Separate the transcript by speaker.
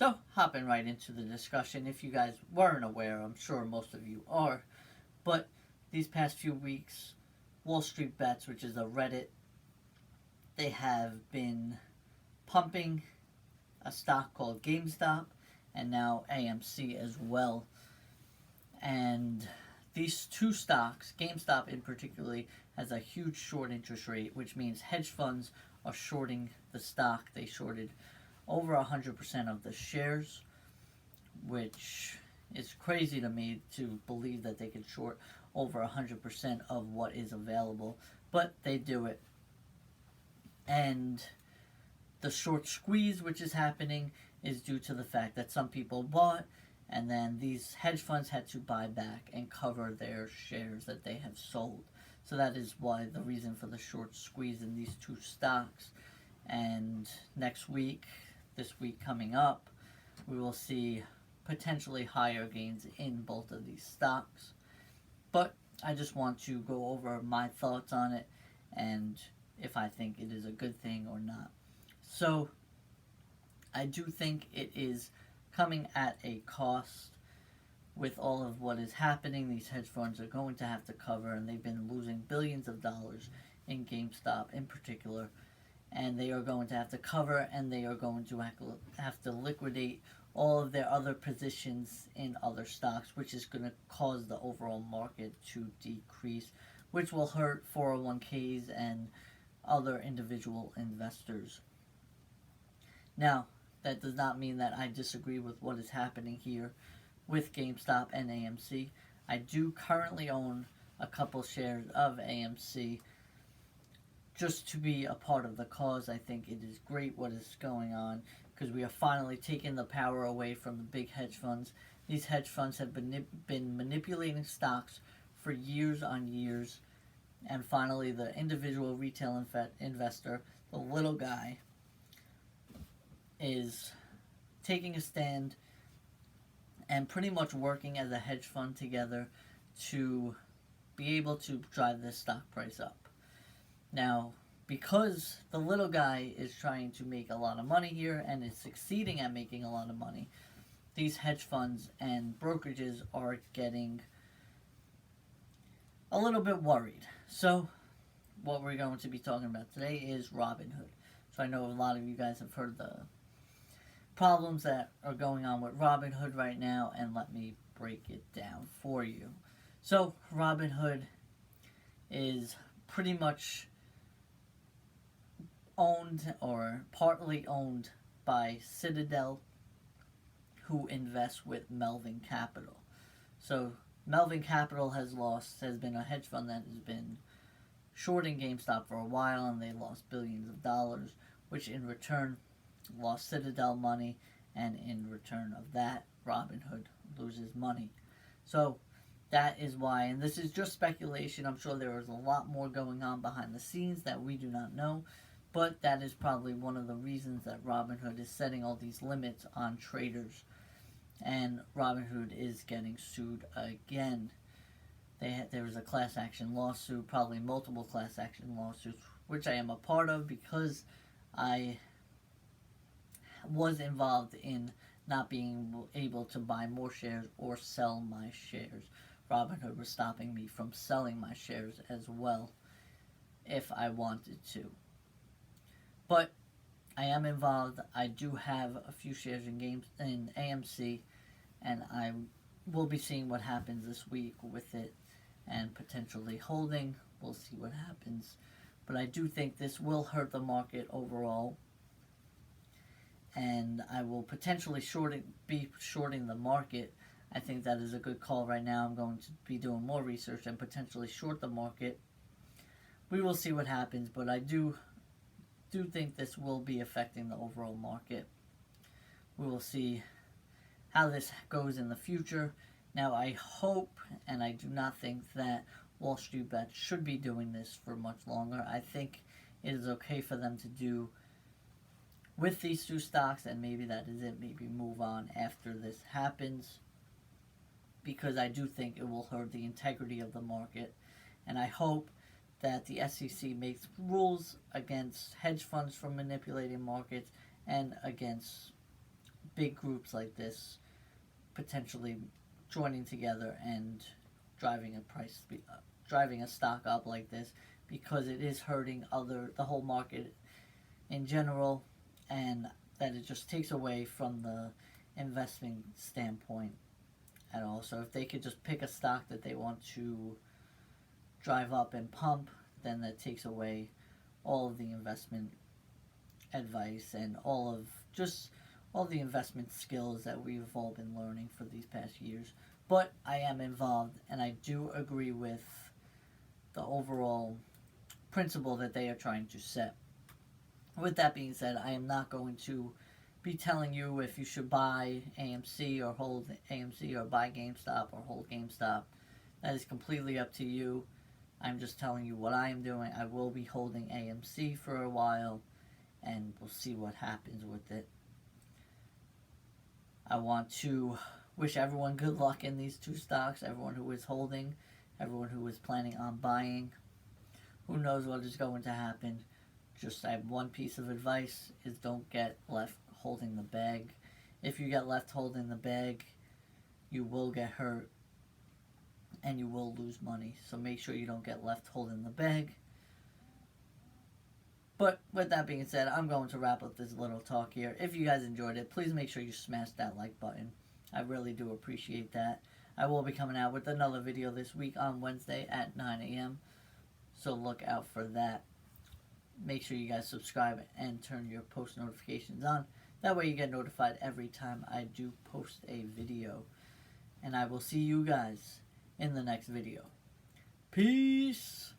Speaker 1: So, hopping right into the discussion, if you guys weren't aware, I'm sure most of you are, but these past few weeks, Wall Street Bets, which is a Reddit, they have been pumping a stock called GameStop and now AMC as well. And these two stocks, GameStop in particular, has a huge short interest rate, which means hedge funds are shorting the stock. They shorted over 100% of the shares, which is crazy to me to believe that they could short over 100% of what is available, but they do it. And the short squeeze which is happening is due to the fact that some people bought and then these hedge funds had to buy back and cover their shares that they have sold. So that is why the reason for the short squeeze in these two stocks. And next week, this week coming up, we will see potentially higher gains in both of these stocks. But I just want to go over my thoughts on it and if I think it is a good thing or not. So I do think it is coming at a cost with all of what is happening. These hedge funds are going to have to cover, and they've been losing billions of dollars in GameStop in particular, and they are going to have to cover, and they are going to have to liquidate all of their other positions in other stocks, which is going to cause the overall market to decrease, which will hurt 401ks and other individual investors. Now, that does not mean that I disagree with what is happening here with GameStop and AMC. I do currently own a couple shares of AMC just to be a part of the cause. I think it is great what is going on because we are finally taking the power away from the big hedge funds. These hedge funds have been manipulating stocks for years on years, and finally the individual retail investor, the little guy, is taking a stand and pretty much working as a hedge fund together to be able to drive this stock price up. Now, because the little guy is trying to make a lot of money here and is succeeding at making a lot of money, these hedge funds and brokerages are getting a little bit worried. So, what we're going to be talking about today is Robinhood. So I know a lot of you guys have heard the problems that are going on with Robinhood right now, and let me break it down for you. So Robinhood is pretty much owned or partly owned by Citadel, who invests with Melvin Capital. So Melvin Capital has been a hedge fund that has been shorting GameStop for a while, and they lost billions of dollars, which in return lost Citadel money, and in return of that, Robinhood loses money. So that is why, and this is just speculation, I'm sure there is a lot more going on behind the scenes that we do not know, but that is probably one of the reasons that Robinhood is setting all these limits on traders, and Robinhood is getting sued again. There was a class action lawsuit, probably multiple class action lawsuits, which I am a part of because I was involved in not being able to buy more shares or sell my shares. Robinhood was stopping me from selling my shares as well if I wanted to. But I am involved. I do have a few shares in AMC, and I will be seeing what happens this week with it and potentially holding. We'll see what happens. But I do think this will hurt the market overall, and I will potentially be shorting the market. I think that is a good call right now. I'm going to be doing more research and potentially short the market. We will see what happens, but I do think this will be affecting the overall market. We will see how this goes in the future. Now, I hope, and I do not think that Wall Street Bets should be doing this for much longer. I think it is okay for them to do with these two stocks, and maybe that is it. Maybe move on after this happens, because I do think it will hurt the integrity of the market, and I hope that the SEC makes rules against hedge funds from manipulating markets and against big groups like this potentially joining together and driving a stock up like this, because it is hurting the whole market in general, and that it just takes away from the investment standpoint at all. So if they could just pick a stock that they want to drive up and pump, then that takes away all of the investment advice and all the investment skills that we've all been learning for these past years. But I am involved, and I do agree with the overall principle that they are trying to set. With that being said, I am not going to be telling you if you should buy AMC or hold AMC, or buy GameStop or hold GameStop. That is completely up to you. I'm just telling you what I am doing. I will be holding AMC for a while, and we'll see what happens with it. I want to wish everyone good luck in these two stocks, everyone who is holding, everyone who is planning on buying. Who knows what is going to happen. Just I have one piece of advice, is don't get left holding the bag. If you get left holding the bag, you will get hurt and you will lose money. So make sure you don't get left holding the bag. But with that being said, I'm going to wrap up this little talk here. If you guys enjoyed it, please make sure you smash that like button. I really do appreciate that. I will be coming out with another video this week on Wednesday at 9 a.m. So look out for that. Make sure you guys subscribe and turn your post notifications on. That way you get notified every time I do post a video. And I will see you guys in the next video. Peace!